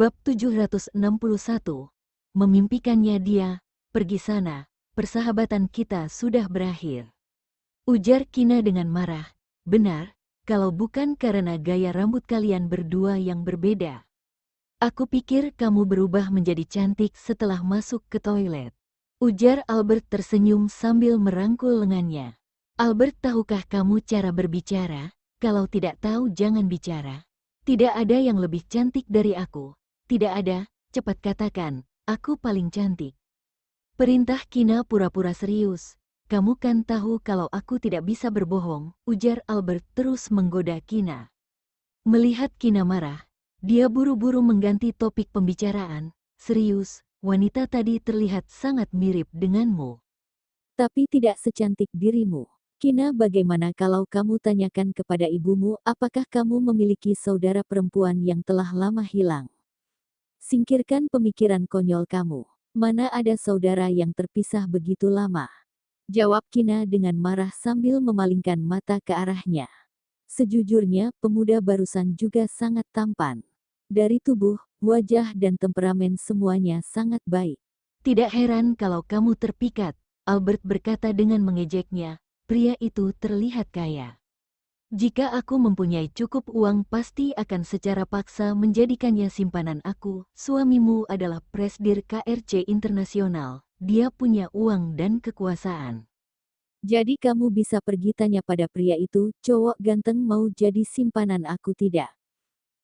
Bab 761. Memimpikannya dia, pergi sana, persahabatan kita sudah berakhir. Ujar Kina dengan marah. Benar, kalau bukan karena gaya rambut kalian berdua yang berbeda. Aku pikir kamu berubah menjadi cantik setelah masuk ke toilet. Ujar Albert tersenyum sambil merangkul lengannya. Albert, tahukah kamu cara berbicara? Kalau tidak tahu jangan bicara. Tidak ada yang lebih cantik dari aku. Tidak ada, cepat katakan, aku paling cantik. Perintah Kina pura-pura serius. Kamu kan tahu kalau aku tidak bisa berbohong, ujar Albert terus menggoda Kina. Melihat Kina marah, dia buru-buru mengganti topik pembicaraan. Serius, wanita tadi terlihat sangat mirip denganmu. Tapi tidak secantik dirimu. Kina, bagaimana kalau kamu tanyakan kepada ibumu apakah kamu memiliki saudara perempuan yang telah lama hilang? Singkirkan pemikiran konyol kamu. Mana ada saudara yang terpisah begitu lama? Jawab Kina dengan marah sambil memalingkan mata ke arahnya. Sejujurnya, pemuda barusan juga sangat tampan. Dari tubuh, wajah dan temperamen semuanya sangat baik. Tidak heran kalau kamu terpikat, Albert berkata dengan mengejeknya. Pria itu terlihat kaya. Jika aku mempunyai cukup uang pasti akan secara paksa menjadikannya simpanan aku. Suamimu adalah presidir KRC Internasional. Dia punya uang dan kekuasaan. Jadi kamu bisa pergi tanya pada pria itu, cowok ganteng mau jadi simpanan aku tidak?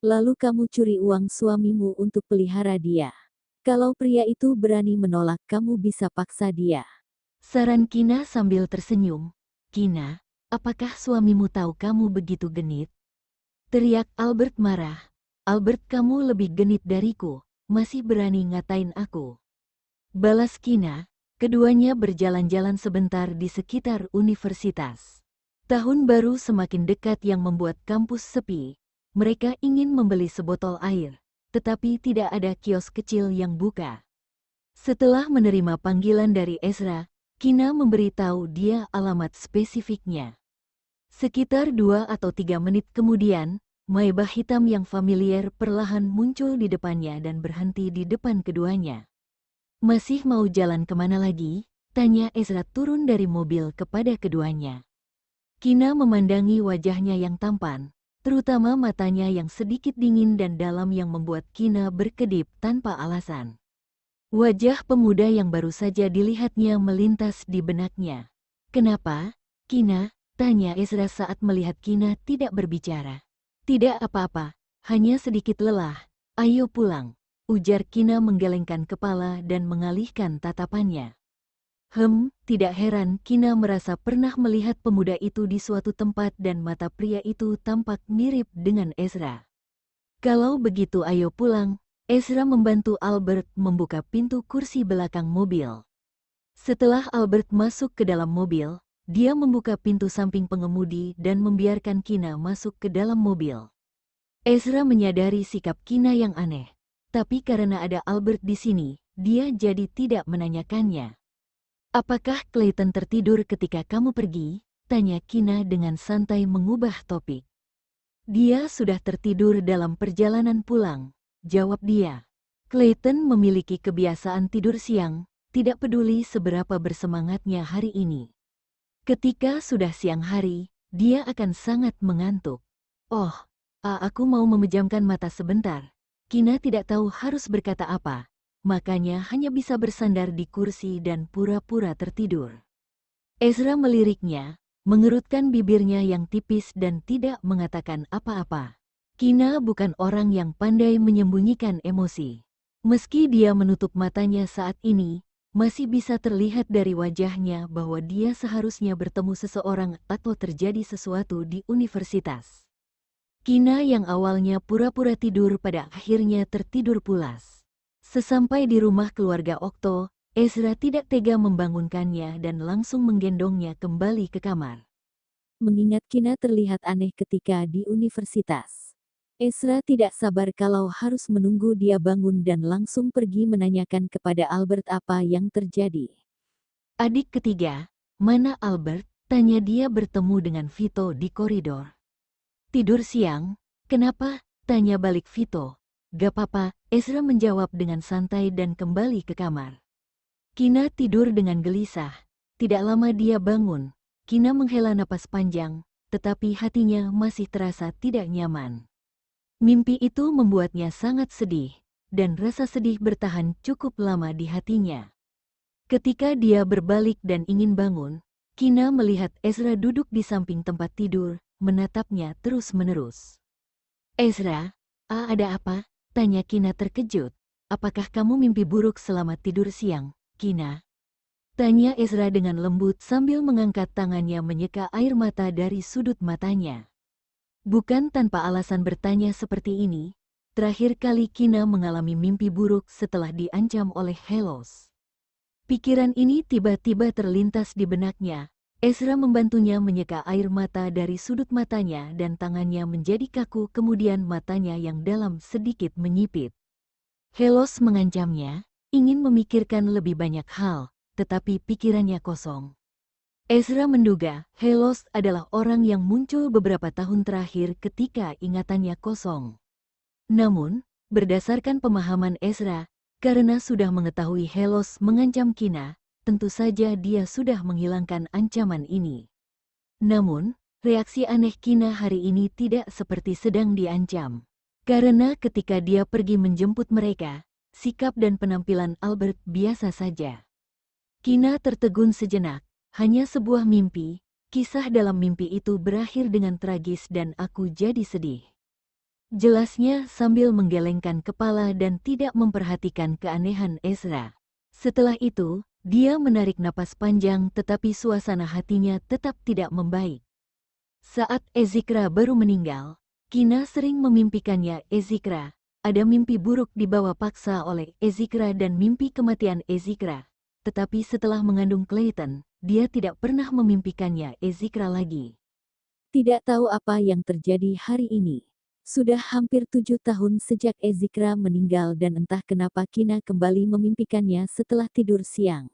Lalu kamu curi uang suamimu untuk pelihara dia. Kalau pria itu berani menolak, kamu bisa paksa dia. Saran Kina sambil tersenyum. Kina, apakah suamimu tahu kamu begitu genit? Teriak Albert marah. Albert, kamu lebih genit dariku, masih berani ngatain aku. Balas Kina. Keduanya berjalan-jalan sebentar di sekitar universitas. Tahun baru semakin dekat yang membuat kampus sepi. Mereka ingin membeli sebotol air, tetapi tidak ada kios kecil yang buka. Setelah menerima panggilan dari Ezra, Kina memberitahu dia alamat spesifiknya. Sekitar 2 atau 3 menit kemudian, Maybach hitam yang familiar perlahan muncul di depannya dan berhenti di depan keduanya. Masih mau jalan kemana lagi? Tanya Ezra turun dari mobil kepada keduanya. Kina memandangi wajahnya yang tampan, terutama matanya yang sedikit dingin dan dalam yang membuat Kina berkedip tanpa alasan. Wajah pemuda yang baru saja dilihatnya melintas di benaknya. Kenapa, Kina? Tanya Ezra saat melihat Kina tidak berbicara. Tidak apa-apa, hanya sedikit lelah. Ayo pulang, ujar Kina menggelengkan kepala dan mengalihkan tatapannya. Tidak heran Kina merasa pernah melihat pemuda itu di suatu tempat dan mata pria itu tampak mirip dengan Ezra. Kalau begitu ayo pulang, Ezra membantu Albert membuka pintu kursi belakang mobil. Setelah Albert masuk ke dalam mobil, dia membuka pintu samping pengemudi dan membiarkan Kina masuk ke dalam mobil. Ezra menyadari sikap Kina yang aneh, tapi karena ada Albert di sini, dia jadi tidak menanyakannya. Apakah Clayton tertidur ketika kamu pergi? Tanya Kina dengan santai mengubah topik. Dia sudah tertidur dalam perjalanan pulang, jawab dia. Clayton memiliki kebiasaan tidur siang, tidak peduli seberapa bersemangatnya hari ini. Ketika sudah siang hari, dia akan sangat mengantuk. Oh, aku mau memejamkan mata sebentar. Kina tidak tahu harus berkata apa, makanya hanya bisa bersandar di kursi dan pura-pura tertidur. Ezra meliriknya, mengerutkan bibirnya yang tipis dan tidak mengatakan apa-apa. Kina bukan orang yang pandai menyembunyikan emosi. Meski dia menutup matanya saat ini, masih bisa terlihat dari wajahnya bahwa dia seharusnya bertemu seseorang atau terjadi sesuatu di universitas. Kina yang awalnya pura-pura tidur pada akhirnya tertidur pulas. Sesampai di rumah keluarga Okto, Ezra tidak tega membangunkannya dan langsung menggendongnya kembali ke kamar. Mengingat Kina terlihat aneh ketika di universitas. Ezra tidak sabar kalau harus menunggu dia bangun dan langsung pergi menanyakan kepada Albert apa yang terjadi. Adik ketiga, mana Albert? Tanya dia bertemu dengan Vito di koridor. Tidur siang, kenapa? Tanya balik Vito. Gak apa-apa, Ezra menjawab dengan santai dan kembali ke kamar. Kina tidur dengan gelisah. Tidak lama dia bangun. Kina menghela napas panjang, tetapi hatinya masih terasa tidak nyaman. Mimpi itu membuatnya sangat sedih, dan rasa sedih bertahan cukup lama di hatinya. Ketika dia berbalik dan ingin bangun, Kina melihat Ezra duduk di samping tempat tidur, menatapnya terus-menerus. Ezra, ada apa? Tanya Kina terkejut. Apakah kamu mimpi buruk selama tidur siang, Kina? Tanya Ezra dengan lembut sambil mengangkat tangannya menyeka air mata dari sudut matanya. Bukan tanpa alasan bertanya seperti ini, terakhir kali Kina mengalami mimpi buruk setelah diancam oleh Helos. Pikiran ini tiba-tiba terlintas di benaknya. Ezra membantunya menyeka air mata dari sudut matanya dan tangannya menjadi kaku, kemudian matanya yang dalam sedikit menyipit. Helos mengancamnya, ingin memikirkan lebih banyak hal, tetapi pikirannya kosong. Ezra menduga Helos adalah orang yang muncul beberapa tahun terakhir ketika ingatannya kosong. Namun, berdasarkan pemahaman Ezra, karena sudah mengetahui Helos mengancam Kina, tentu saja dia sudah menghilangkan ancaman ini. Namun, reaksi aneh Kina hari ini tidak seperti sedang diancam. Karena ketika dia pergi menjemput mereka, sikap dan penampilan Albert biasa saja. Kina tertegun sejenak, hanya sebuah mimpi, kisah dalam mimpi itu berakhir dengan tragis dan aku jadi sedih. Jelasnya sambil menggelengkan kepala dan tidak memperhatikan keanehan Ezra. Setelah itu, dia menarik napas panjang tetapi suasana hatinya tetap tidak membaik. Saat Ezikra baru meninggal, Kina sering memimpikannya Ezikra. Ada mimpi buruk dibawa paksa oleh Ezikra dan mimpi kematian Ezikra. Tetapi setelah mengandung Clayton, dia tidak pernah memimpikannya Ezikra lagi. Tidak tahu apa yang terjadi hari ini. Sudah hampir 7 tahun sejak Ezikra meninggal dan entah kenapa Kina kembali memimpikannya setelah tidur siang.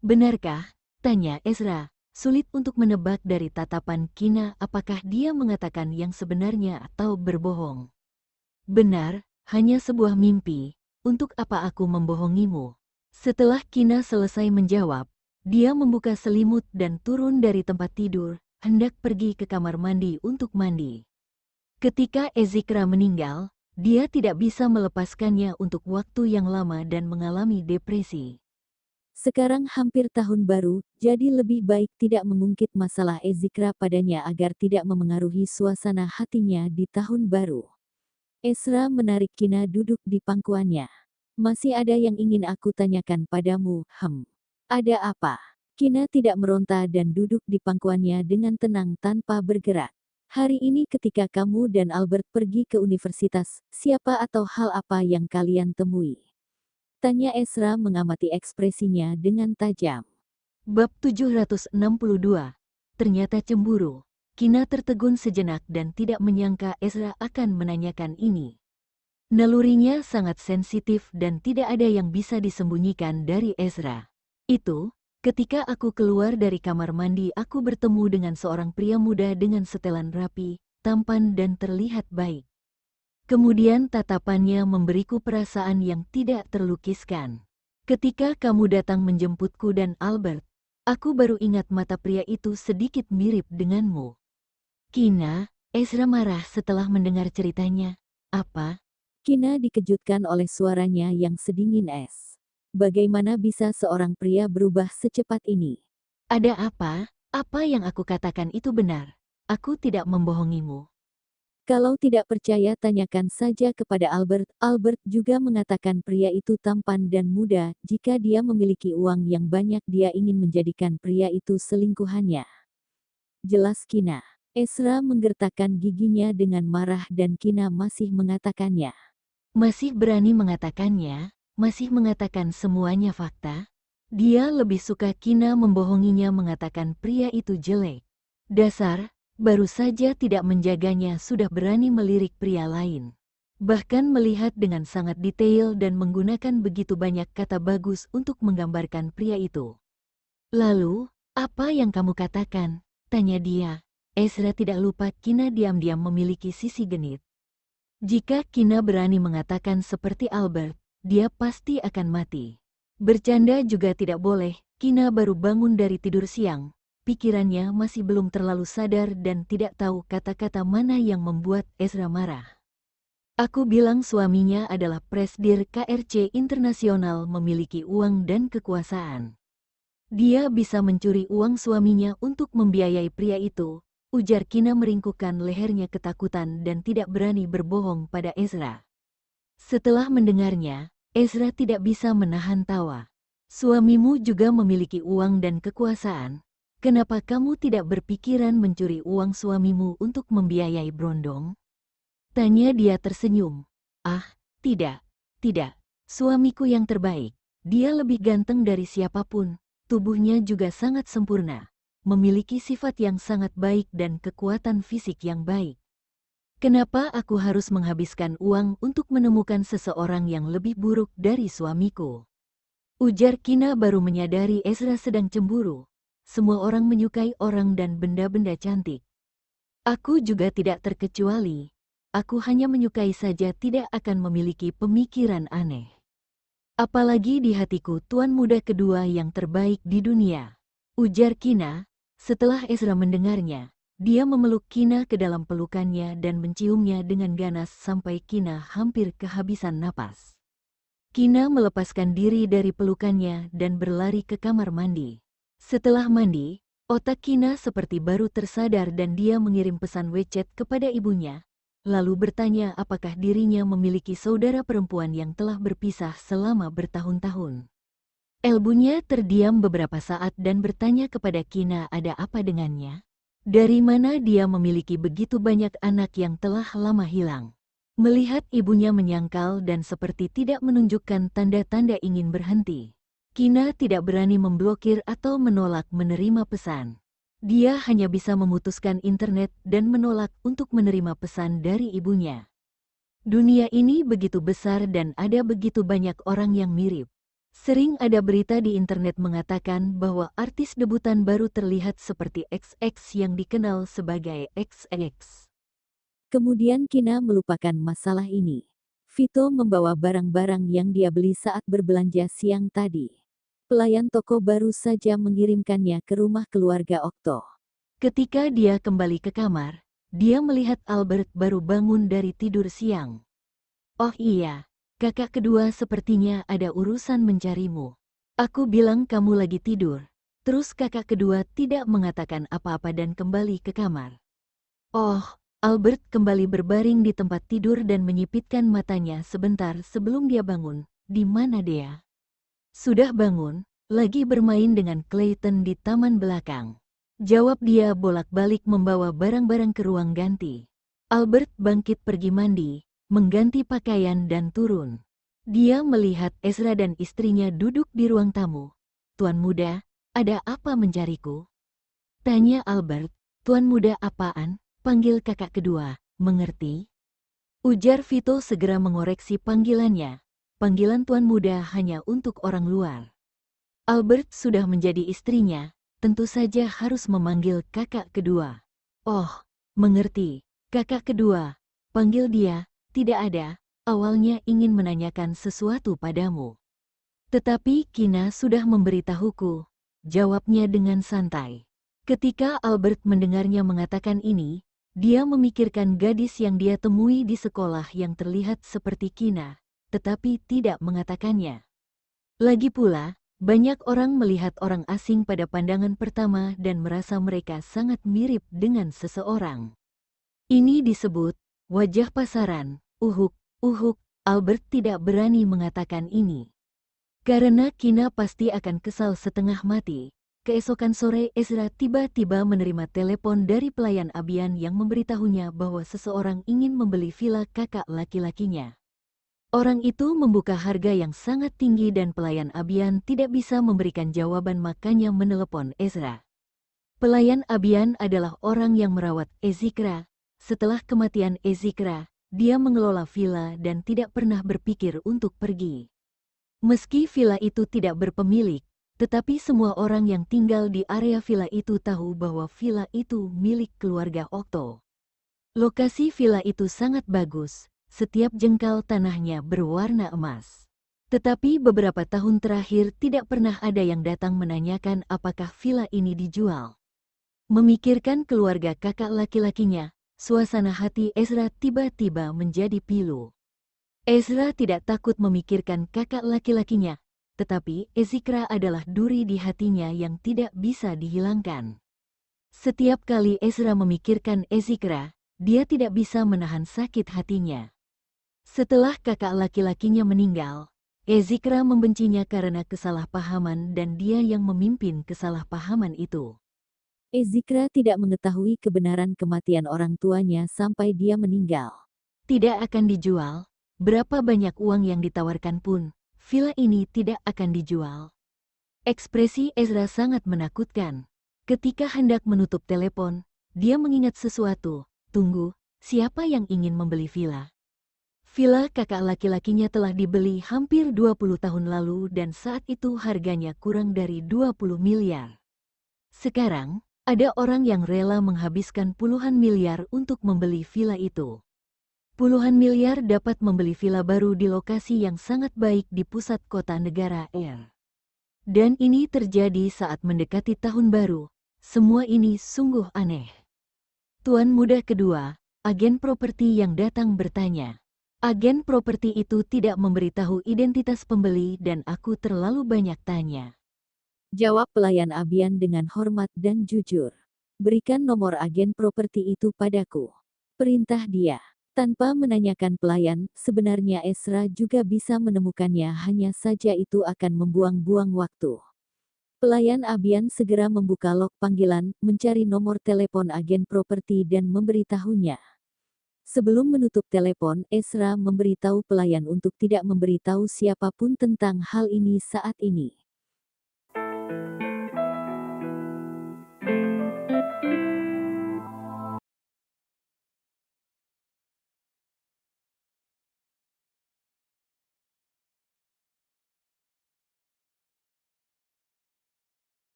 Benarkah? Tanya Ezra, sulit untuk menebak dari tatapan Kina apakah dia mengatakan yang sebenarnya atau berbohong. Benar, hanya sebuah mimpi, untuk apa aku membohongimu? Setelah Kina selesai menjawab, dia membuka selimut dan turun dari tempat tidur, hendak pergi ke kamar mandi untuk mandi. Ketika Ezikra meninggal, dia tidak bisa melepaskannya untuk waktu yang lama dan mengalami depresi. Sekarang hampir tahun baru, jadi lebih baik tidak mengungkit masalah Ezikra padanya agar tidak memengaruhi suasana hatinya di tahun baru. Ezra menarik Kina duduk di pangkuannya. Masih ada yang ingin aku tanyakan padamu, Ada apa? Kina tidak meronta dan duduk di pangkuannya dengan tenang tanpa bergerak. Hari ini ketika kamu dan Albert pergi ke universitas, siapa atau hal apa yang kalian temui? Tanya Ezra mengamati ekspresinya dengan tajam. Bab 762. Ternyata cemburu. Kina tertegun sejenak dan tidak menyangka Ezra akan menanyakan ini. Nalurinya sangat sensitif dan tidak ada yang bisa disembunyikan dari Ezra. Itu, ketika aku keluar dari kamar mandi aku bertemu dengan seorang pria muda dengan setelan rapi, tampan dan terlihat baik. Kemudian tatapannya memberiku perasaan yang tidak terlukiskan. Ketika kamu datang menjemputku dan Albert, aku baru ingat mata pria itu sedikit mirip denganmu. Kina, Ezra marah setelah mendengar ceritanya. Apa? Kina dikejutkan oleh suaranya yang sedingin es. Bagaimana bisa seorang pria berubah secepat ini? Ada apa? Apa yang aku katakan itu benar. Aku tidak membohongimu. Kalau tidak percaya tanyakan saja kepada Albert. Albert juga mengatakan pria itu tampan dan muda. Jika dia memiliki uang yang banyak dia ingin menjadikan pria itu selingkuhannya. Jelas Kina. Ezra menggertakkan giginya dengan marah dan Kina masih mengatakannya. Masih berani mengatakannya, masih mengatakan semuanya fakta. Dia lebih suka Kina membohonginya mengatakan pria itu jelek. Dasar, baru saja tidak menjaganya sudah berani melirik pria lain. Bahkan melihat dengan sangat detail dan menggunakan begitu banyak kata bagus untuk menggambarkan pria itu. Lalu, apa yang kamu katakan? Tanya dia. Ezra tidak lupa Kina diam-diam memiliki sisi genit. Jika Kina berani mengatakan seperti Albert, dia pasti akan mati. Bercanda juga tidak boleh, Kina baru bangun dari tidur siang. Pikirannya masih belum terlalu sadar dan tidak tahu kata-kata mana yang membuat Ezra marah. Aku bilang suaminya adalah Presidir KRC Internasional memiliki uang dan kekuasaan. Dia bisa mencuri uang suaminya untuk membiayai pria itu, ujar Kina meringkukkan lehernya ketakutan dan tidak berani berbohong pada Ezra. Setelah mendengarnya, Ezra tidak bisa menahan tawa. Suamimu juga memiliki uang dan kekuasaan. Kenapa kamu tidak berpikiran mencuri uang suamimu untuk membiayai Brondong? Tanya dia tersenyum. Ah, tidak, tidak. Suamiku yang terbaik. Dia lebih ganteng dari siapapun. Tubuhnya juga sangat sempurna. Memiliki sifat yang sangat baik dan kekuatan fisik yang baik. Kenapa aku harus menghabiskan uang untuk menemukan seseorang yang lebih buruk dari suamiku? Ujar Kina baru menyadari Ezra sedang cemburu. Semua orang menyukai orang dan benda-benda cantik. Aku juga tidak terkecuali. Aku hanya menyukai saja tidak akan memiliki pemikiran aneh. Apalagi di hatiku tuan muda kedua yang terbaik di dunia. Ujar Kina, setelah Ezra mendengarnya, dia memeluk Kina ke dalam pelukannya dan menciumnya dengan ganas sampai Kina hampir kehabisan napas. Kina melepaskan diri dari pelukannya dan berlari ke kamar mandi. Setelah mandi, otak Kina seperti baru tersadar dan dia mengirim pesan WeChat kepada ibunya. Lalu bertanya apakah dirinya memiliki saudara perempuan yang telah berpisah selama bertahun-tahun. Ibunya terdiam beberapa saat dan bertanya kepada Kina ada apa dengannya. Dari mana dia memiliki begitu banyak anak yang telah lama hilang. Melihat ibunya menyangkal dan seperti tidak menunjukkan tanda-tanda ingin berhenti. Kina tidak berani memblokir atau menolak menerima pesan. Dia hanya bisa memutuskan internet dan menolak untuk menerima pesan dari ibunya. Dunia ini begitu besar dan ada begitu banyak orang yang mirip. Sering ada berita di internet mengatakan bahwa artis debutan baru terlihat seperti XX yang dikenal sebagai XX. Kemudian Kina melupakan masalah ini. Vito membawa barang-barang yang dia beli saat berbelanja siang tadi. Pelayan toko baru saja mengirimkannya ke rumah keluarga Okto. Ketika dia kembali ke kamar, dia melihat Albert baru bangun dari tidur siang. Oh iya, kakak kedua sepertinya ada urusan mencarimu. Aku bilang kamu lagi tidur. Terus kakak kedua tidak mengatakan apa-apa dan kembali ke kamar. Oh, Albert kembali berbaring di tempat tidur dan menyipitkan matanya sebentar sebelum dia bangun. Di mana dia? Sudah bangun, lagi bermain dengan Clayton di taman belakang. Jawab dia bolak-balik membawa barang-barang ke ruang ganti. Albert bangkit pergi mandi, mengganti pakaian dan turun. Dia melihat Ezra dan istrinya duduk di ruang tamu. Tuan muda, ada apa mencariku? Tanya Albert. Tuan muda apaan? Panggil kakak kedua, mengerti? Ujar Vito segera mengoreksi panggilannya. Panggilan tuan muda hanya untuk orang luar. Albert sudah menjadi istrinya, tentu saja harus memanggil kakak kedua. Oh, mengerti, kakak kedua, panggil dia, tidak ada, awalnya ingin menanyakan sesuatu padamu. Tetapi Kina sudah memberitahuku, jawabnya dengan santai. Ketika Albert mendengarnya mengatakan ini, dia memikirkan gadis yang dia temui di sekolah yang terlihat seperti Kina, tetapi tidak mengatakannya. Lagi pula, banyak orang melihat orang asing pada pandangan pertama dan merasa mereka sangat mirip dengan seseorang. Ini disebut wajah pasaran. Uhuk, Albert tidak berani mengatakan ini. Karena Kina pasti akan kesal setengah mati. Keesokan sore Ezra tiba-tiba menerima telepon dari pelayan Abian yang memberitahunya bahwa seseorang ingin membeli villa kakak laki-lakinya. Orang itu membuka harga yang sangat tinggi dan pelayan Abian tidak bisa memberikan jawaban makanya menelepon Ezra. Pelayan Abian adalah orang yang merawat Ezikra. Setelah kematian Ezikra, dia mengelola villa dan tidak pernah berpikir untuk pergi. Meski villa itu tidak berpemilik, tetapi semua orang yang tinggal di area villa itu tahu bahwa villa itu milik keluarga Okto. Lokasi villa itu sangat bagus. setiap jengkal tanahnya berwarna emas. Tetapi beberapa tahun terakhir tidak pernah ada yang datang menanyakan apakah villa ini dijual. Memikirkan keluarga kakak laki-lakinya, suasana hati Ezra tiba-tiba menjadi pilu. Ezra tidak takut memikirkan kakak laki-lakinya, tetapi Ezikra adalah duri di hatinya yang tidak bisa dihilangkan. Setiap kali Ezra memikirkan Ezikra, dia tidak bisa menahan sakit hatinya. Setelah kakak laki-lakinya meninggal, Ezikra membencinya karena kesalahpahaman dan dia yang memimpin kesalahpahaman itu. Ezikra tidak mengetahui kebenaran kematian orang tuanya sampai dia meninggal. Tidak akan dijual, berapa banyak uang yang ditawarkan pun, villa ini tidak akan dijual. Ekspresi Ezra sangat menakutkan. Ketika hendak menutup telepon, dia mengingat sesuatu. Tunggu, siapa yang ingin membeli villa? Villa kakak laki-lakinya telah dibeli hampir 20 tahun lalu dan saat itu harganya kurang dari 20 miliar. Sekarang, ada orang yang rela menghabiskan puluhan miliar untuk membeli villa itu. Puluhan miliar dapat membeli villa baru di lokasi yang sangat baik di pusat kota negara R. Dan ini terjadi saat mendekati tahun baru. Semua ini sungguh aneh. Tuan muda kedua, agen properti yang datang bertanya. Agen properti itu tidak memberitahu identitas pembeli dan aku terlalu banyak tanya. Jawab pelayan Abian dengan hormat dan jujur. Berikan nomor agen properti itu padaku. Perintah dia. Tanpa menanyakan pelayan, sebenarnya Ezra juga bisa menemukannya, hanya saja itu akan membuang-buang waktu. Pelayan Abian segera membuka log panggilan, mencari nomor telepon agen properti dan memberitahunya. Sebelum menutup telepon, Ezra memberitahu pelayan untuk tidak memberitahu siapapun tentang hal ini saat ini.